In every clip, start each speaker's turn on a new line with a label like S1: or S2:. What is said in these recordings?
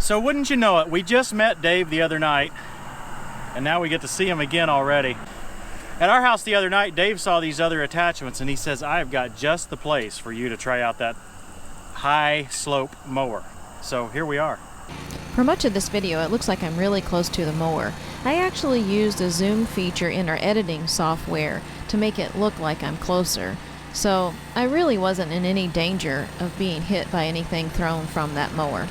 S1: So wouldn't you know it, we just met Dave the other night, and now we get to see him again already. At our house the other night, Dave saw these other attachments and he says, I've got just the place for you to try out that high slope mower. So here we are.
S2: For much of this video, it looks like I'm really close to the mower. I actually used a zoom feature in our editing software to make it look like I'm closer. So I really wasn't in any danger of being hit by anything thrown from that mower.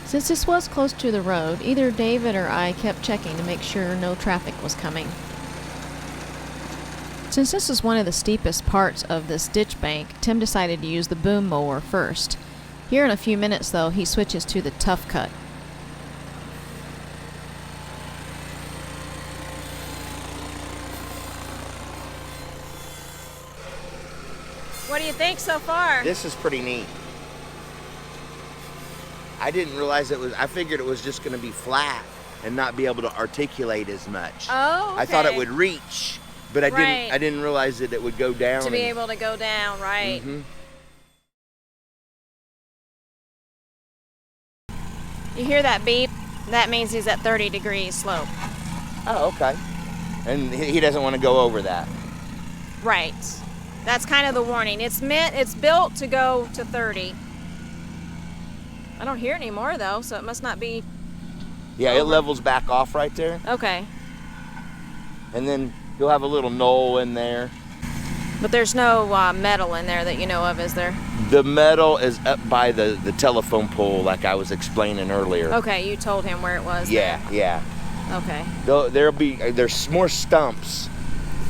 S2: Since this was close to the road, either David or I kept checking to make sure no traffic was coming. Since this is one of the steepest parts of this ditch bank, Tim decided to use the boom mower first. Here in a few minutes, though, he switches to the tough cut.
S3: What do you think so far?
S4: This is pretty neat. I didn't realize it was, I figured it was just going to be flat and not be able to articulate as much.
S3: Oh, okay.
S4: I thought it would reach, but I didn't realize that it would go down.
S3: To be able to go down, right.
S4: Mm-hmm.
S3: You hear that beep? That means he's at 30 degrees slope.
S4: Oh, okay. And he doesn't want to go over that.
S3: Right. That's kind of the warning. It's built to go to 30. I don't hear it anymore though, so it must not be.
S4: Yeah,
S3: over.
S4: It levels back off right there.
S3: Okay.
S4: And then you'll have a little knoll in there.
S3: But there's no metal in there that you know of, is there?
S4: The metal is up by the telephone pole, like I was explaining earlier.
S3: Okay, you told him where it was.
S4: Yeah,
S3: there.
S4: yeah.
S3: Okay.
S4: There's more stumps,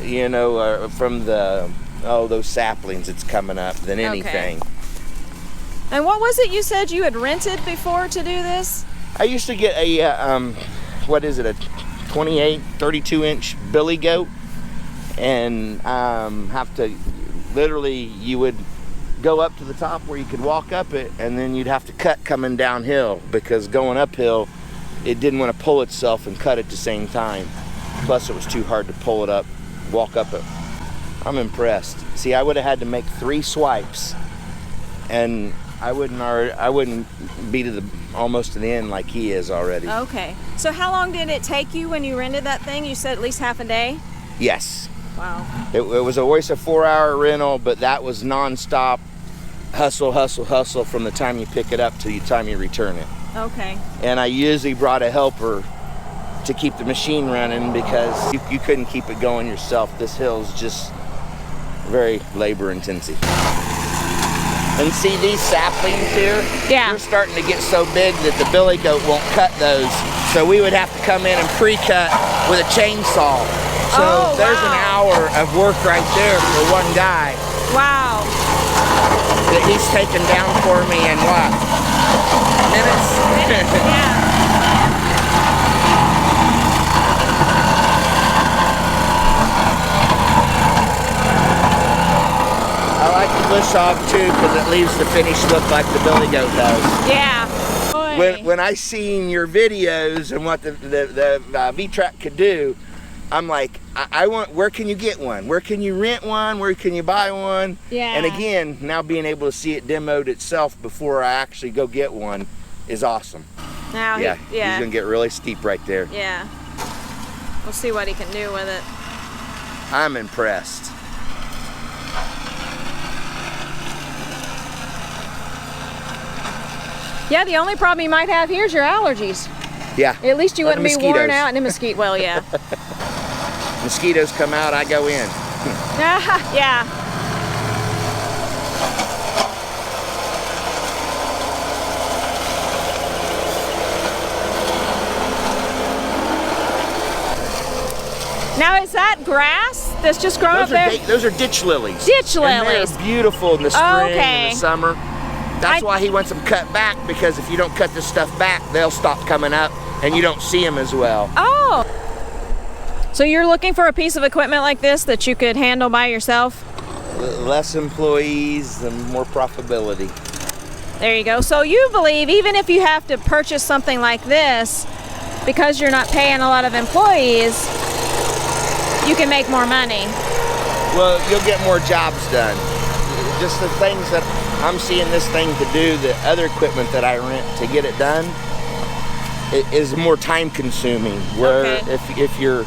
S4: you know, from those saplings that's coming up than anything.
S3: Okay. And what was it you said you had rented before to do this?
S4: I used to get a, what is it, a 28, 32-inch billy goat, and have to, literally, you would go up to the top where you could walk up it, and then you'd have to cut coming downhill, because going uphill, it didn't want to pull itself and cut at the same time. Plus, it was too hard to pull it up, walk up it. I'm impressed. See, I would have had to make 3 swipes, and I wouldn't be to almost to the end like he is already.
S3: Okay. So how long did it take you when you rented that thing? You said at least half a day?
S4: Yes.
S3: Wow.
S4: It was always a 4-hour rental, but that was non-stop hustle, hustle, hustle from the time you pick it up to the time you return it.
S3: Okay.
S4: And I usually brought a helper to keep the machine running because you couldn't keep it going yourself. This hill's just very labor intensive. And see these saplings here?
S3: Yeah.
S4: They're starting to get so big that the billy goat won't cut those. So we would have to come in and pre-cut with a chainsaw. So there's an hour of work right there for one guy.
S3: Wow.
S4: That he's taken down for me in what? Minutes?
S3: Yeah.
S4: I like the bush hog too because it leaves the finish look like the billy goat does.
S3: Yeah.
S4: When I seen your videos and what the Ventrac could do, I'm like, I want. Where can you get one? Where can you rent one? Where can you buy one?
S3: Yeah.
S4: And again, now being able to see it demoed itself before I actually go get one is awesome.
S3: Now
S4: he's gonna get really steep right there.
S3: Yeah. We'll see what he can do with it.
S4: I'm impressed.
S3: Yeah, the only problem you might have here is your allergies.
S4: Yeah.
S3: At least you
S4: Or
S3: wouldn't be
S4: mosquitoes.
S3: worn out. And the mosquito, well, yeah.
S4: Mosquitoes come out, I go in.
S3: Yeah. Now, is that grass that's just growing up there?
S4: Those are ditch lilies.
S3: Ditch lilies.
S4: And they're beautiful in the spring and the summer. That's why he wants them cut back, because if you don't cut this stuff back, they'll stop coming up and you don't see them as well.
S3: Oh. So you're looking for a piece of equipment like this that you could handle by yourself?
S4: Less employees, the more profitability.
S3: There you go. So you believe even if you have to purchase something like this, because you're not paying a lot of employees, you can make more money.
S4: Well, you'll get more jobs done. Just the things that I'm seeing this thing to do, the other equipment that I rent to get it done, it is more time consuming. Where if you're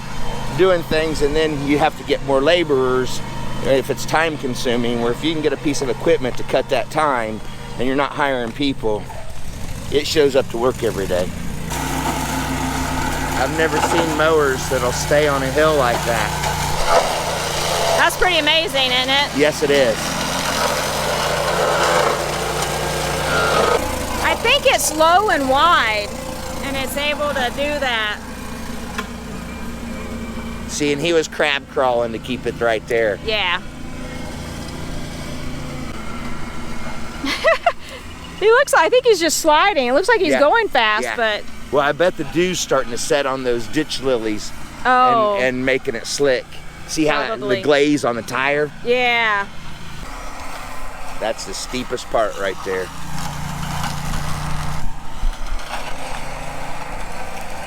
S4: doing things and then you have to get more laborers, if it's time consuming, where if you can get a piece of equipment to cut that time and you're not hiring people, it shows up to work every day. I've never seen mowers that'll stay on a hill like that.
S3: That's pretty amazing, isn't it?
S4: Yes, it is.
S3: I think it's low and wide, and it's able to do that.
S4: See, and he was crab crawling to keep it right there.
S3: Yeah. I think he's just sliding. It looks like he's going fast, but...
S4: Well, I bet the dew's starting to set on those ditch lilies and making it slick. See how the glaze on the tire?
S3: Yeah.
S4: That's the steepest part right there.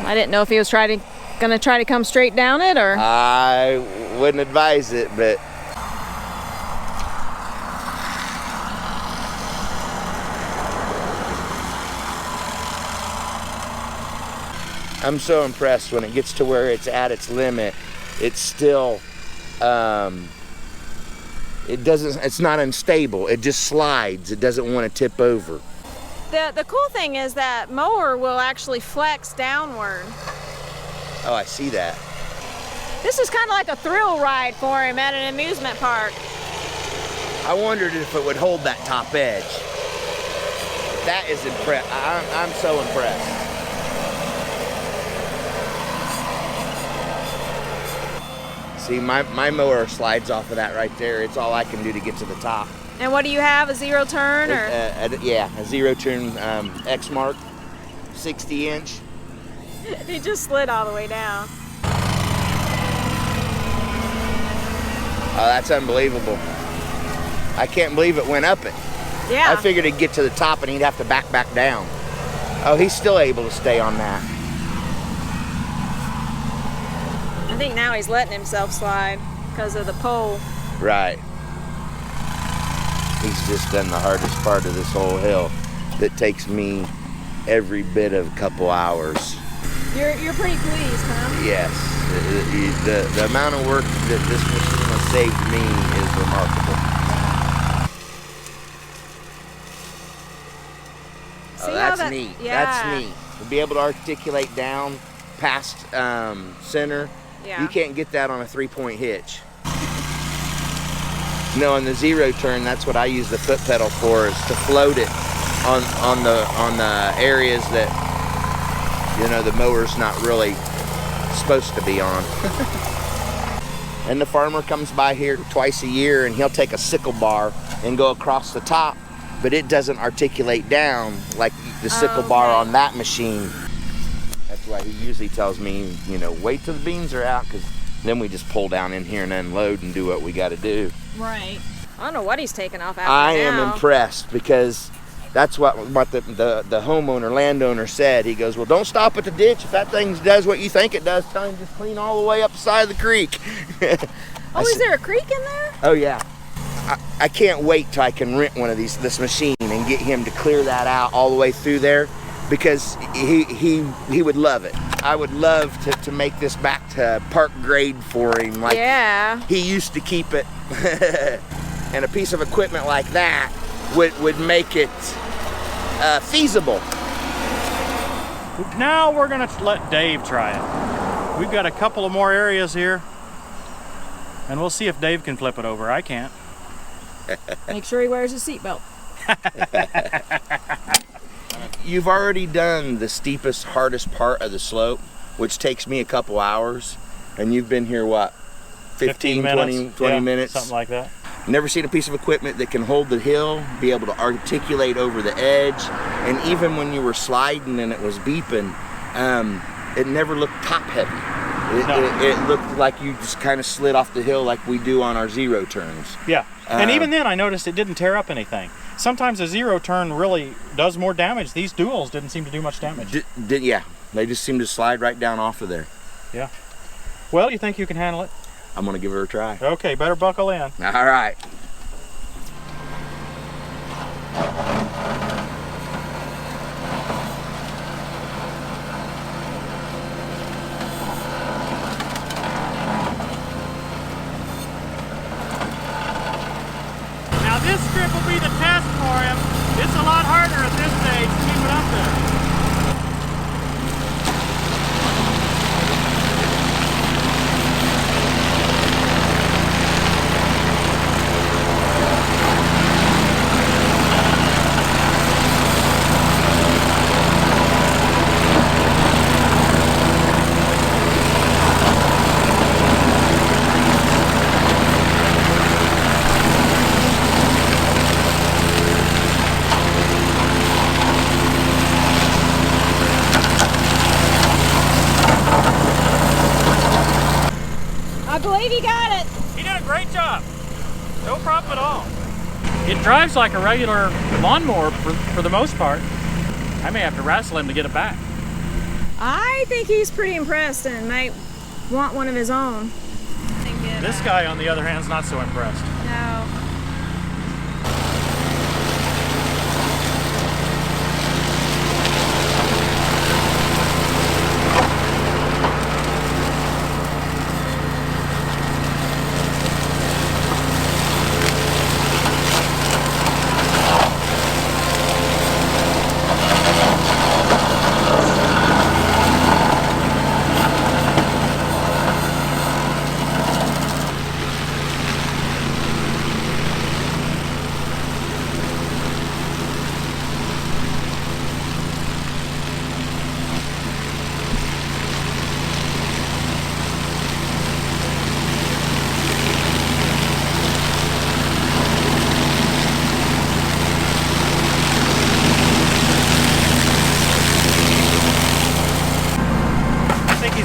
S3: I didn't know if he was gonna try to come straight down it, or...
S4: I wouldn't advise it, but... I'm so impressed when it gets to where it's at its limit. It's still, it's not unstable. It just slides. It doesn't want to tip over.
S3: The cool thing is that mower will actually flex downward.
S4: Oh, I see that.
S3: This is kind of like a thrill ride for him at an amusement park.
S4: I wondered if it would hold that top edge. That is impressive. I'm so impressed. See, my mower slides off of that right there. It's all I can do to get to the top.
S3: And what do you have, a zero turn? Or?
S4: Yeah, a zero turn X Mark, 60 inch.
S3: He just slid all the way down.
S4: Oh, that's unbelievable. I can't believe it went up it.
S3: Yeah.
S4: I figured he'd get to the top and he'd have to back down. Oh, he's still able to stay on that.
S3: I think now he's letting himself slide because of the pole.
S4: Right. He's just done the hardest part of this whole hill that takes me every bit of a couple hours.
S3: You're pretty pleased, huh?
S4: Yes. The amount of work that this machine has saved me is remarkable.
S3: See
S4: oh, that's neat.
S3: Yeah.
S4: That's neat. To be able to articulate down past center.
S3: Yeah.
S4: You can't get that on a 3-point hitch. No, on the zero turn, that's what I use the foot pedal for, is to float it on the areas that, you know, the mower's not really supposed to be on. And the farmer comes by here twice a year and he'll take a sickle bar and go across the top, but it doesn't articulate down like the sickle bar on that machine. That's why he usually tells me, you know, wait till the beans are out, because then we just pull down in here and unload and do what we got to do.
S3: Right. I don't know what he's taking off after
S4: I am impressed, because that's what the homeowner, landowner said. He goes, well, don't stop at the ditch. If that thing does what you think it does, tell him just clean all the way up the side of the creek.
S3: Oh, is there a creek in there?
S4: Oh, yeah. I can't wait till I can rent one of this machine and get him to clear that out all the way through there, because he would love it. I would love to make this back to park grade for him. Like he used to keep it. And a piece of equipment like that would make it feasible.
S1: Now we're gonna let Dave try it. We've got a couple of more areas here, and we'll see if Dave can flip it over. I can't.
S3: Make sure he wears his seatbelt.
S4: You've already done the steepest, hardest part of the slope, which takes me a couple hours, and you've been here, what, 15 minutes? 20 minutes?
S1: Something like that.
S4: Never seen a piece of equipment that can hold the hill, be able to articulate over the edge, and even when you were sliding and it was beeping, it never looked top heavy. It looked like you just kind of slid off the hill like we do on our zero turns.
S1: Yeah, and even then I noticed it didn't tear up anything. Sometimes a zero turn really does more damage. These duals didn't seem to do much damage.
S4: Yeah. They just seem to slide right down off of there.
S1: Yeah. Well, you think you can handle it?
S4: I'm gonna give her a try.
S1: Okay, better buckle in.
S4: All right.
S1: Now this strip will be the test for him. It's a lot harder at this stage to keep it up there.
S3: I believe he got it.
S1: He did a great job. No problem at all. It drives like a regular lawnmower for the most part. I may have to wrestle him to get it back.
S3: I think he's pretty impressed and might want one of his own.
S1: This guy, on the other hand, is not so impressed.
S3: No.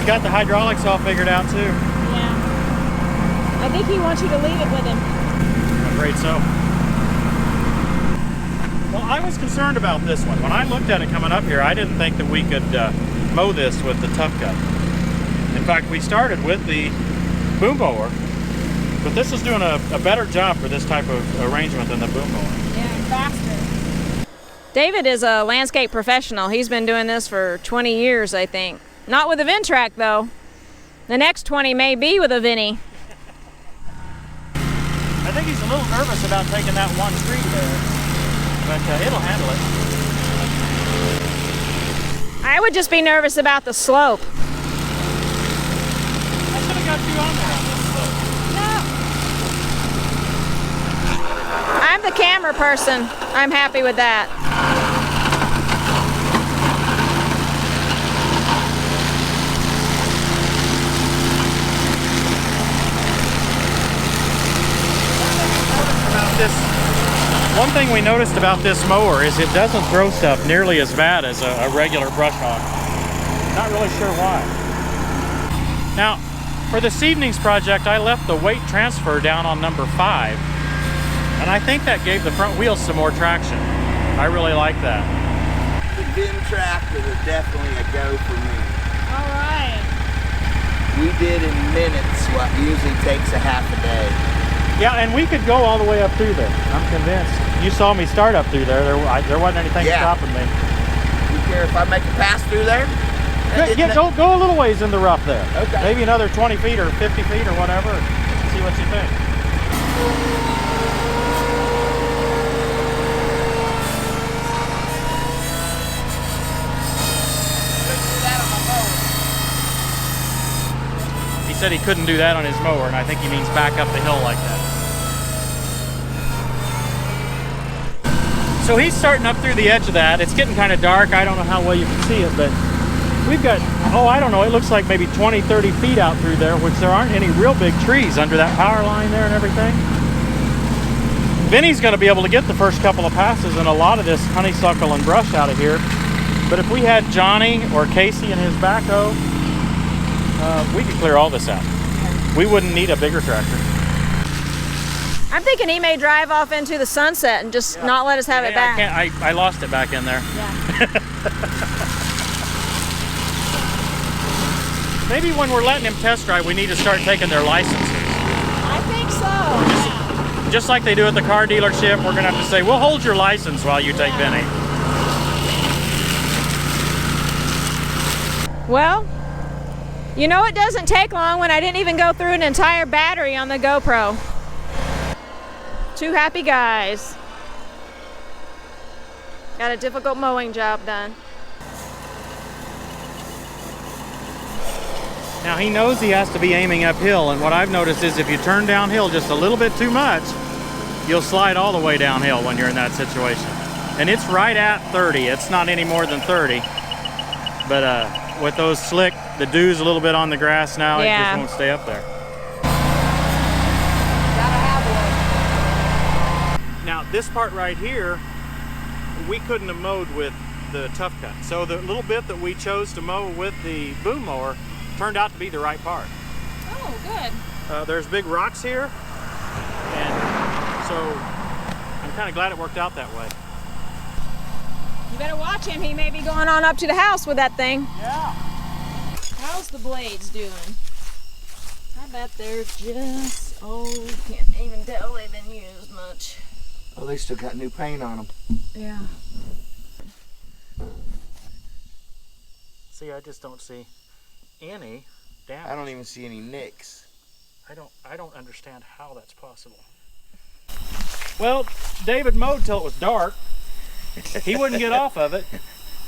S1: Got the hydraulics all figured out too.
S3: Yeah. I think he wants you to leave it with him.
S1: I'm afraid so. Well, I was concerned about this one. When I looked at it coming up here, I didn't think that we could mow this with the Tough Cut. In fact, we started with the boom mower, but this is doing a better job for this type of arrangement than the boom mower.
S3: Yeah, faster. David is a landscape professional. He's been doing this for 20 years, I think. Not with a Ventrac, though. The next 20 may be with a Vinny.
S1: I think he's a little nervous about taking that one tree there, but it'll handle it.
S3: I would just be nervous about the slope.
S1: I should have got you on there on this slope.
S3: No. I'm the camera person. I'm happy with that.
S1: One thing we noticed about this mower is it doesn't throw stuff nearly as bad as a regular brush hog. Not really sure why. Now, for this evening's project, I left the weight transfer down on number 5, and I think that gave the front wheels some more traction. I really like that.
S4: The Ventrac is definitely a go for me.
S3: All right.
S4: We did in minutes what usually takes a half a day.
S1: Yeah, and we could go all the way up through there. I'm convinced. You saw me start up through there. There wasn't anything stopping me.
S4: You care if I make a pass through there?
S1: Yeah, go a little ways in the rough there.
S4: Okay.
S1: Maybe another 20 feet or 50 feet or whatever. See what you think. He said he couldn't do that on his mower, and I think he means back up the hill like that. So he's starting up through the edge of that. It's getting kind of dark. I don't know how well you can see it, but we've got, I don't know, it looks like maybe 20, 30 feet out through there, which there aren't any real big trees under that power line there and everything. Vinny's going to be able to get the first couple of passes and a lot of this honeysuckle and brush out of here. But if we had Johnny or Casey in his backhoe, we could clear all this out. We wouldn't need a bigger tractor.
S3: I'm thinking he may drive off into the sunset and just not let us have it back.
S1: I lost it back in there.
S3: Yeah.
S1: Maybe when we're letting him test drive, we need to start taking their licenses.
S3: I think so. Yeah.
S1: Just like they do at the car dealership, we're gonna have to say, we'll hold your license while you take Vinny.
S3: Well, you know it doesn't take long when I didn't even go through an entire battery on the GoPro. Two happy guys. Got a difficult mowing job done.
S1: Now he knows he has to be aiming uphill, and what I've noticed is if you turn downhill just a little bit too much, you'll slide all the way downhill when you're in that situation. And it's right at 30, it's not any more than 30. But with those slick, the dew's a little bit on the grass now,
S3: Yeah.
S1: it just won't stay up there.
S3: Gotta have one.
S1: Now this part right here, we couldn't have mowed with the tough cut. So the little bit that we chose to mow with the boom mower turned out to be the right part.
S3: Oh, good.
S1: There's big rocks here, and so I'm kind of glad it worked out that way.
S3: You better watch him. He may be going on up to the house with that thing.
S1: Yeah.
S3: How's the blades doing? I bet they're just, can't even tell they've been used much.
S4: Oh, they still got new paint on them.
S3: Yeah.
S1: See, I just don't see any damage.
S4: I don't even see any nicks.
S1: I don't understand how that's possible. Well, David mowed till it was dark. He wouldn't get off of it.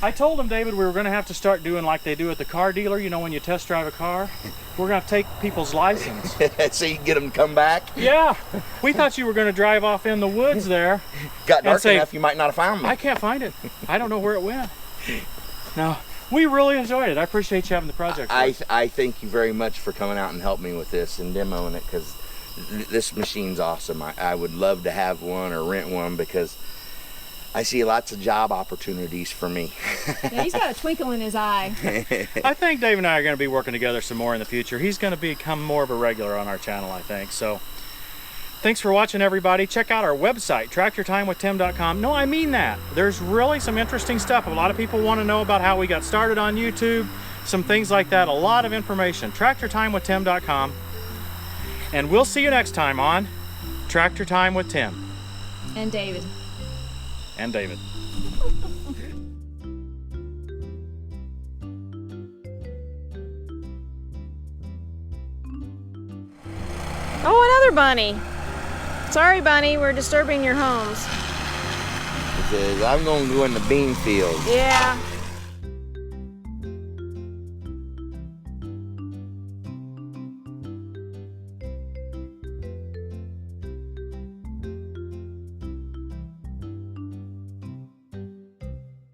S1: I told him, David, we were going to have to start doing like they do at the car dealer. You know, when you test drive a car, we're going to have to take people's license.
S4: So you can get them to come back?
S1: Yeah. We thought you were going to drive off in the woods there.
S4: Got dark
S1: say,
S4: enough, you might not have found me.
S1: I can't find it. I don't know where it went. No, we really enjoyed it. I appreciate you having the project.
S4: I thank you very much for coming out and helping me with this and demoing it, because this machine's awesome. I would love to have one or rent one, because I see lots of job opportunities for me.
S3: Yeah, he's got a twinkle in his eye.
S1: I think Dave and I are going to be working together some more in the future. He's going to become more of a regular on our channel, I think. So thanks for watching, everybody. Check out our website, tractortimewithtim.com. No, I mean that. There's really some interesting stuff. A lot of people want to know about how we got started on YouTube, some things like that. A lot of information. tractortimewithtim.com. And we'll see you next time on Tractor Time with Tim.
S3: And David.
S1: And David.
S3: Oh, another bunny. Sorry, bunny, we're disturbing your homes.
S4: Because I'm going to go in the bean field.
S3: Yeah.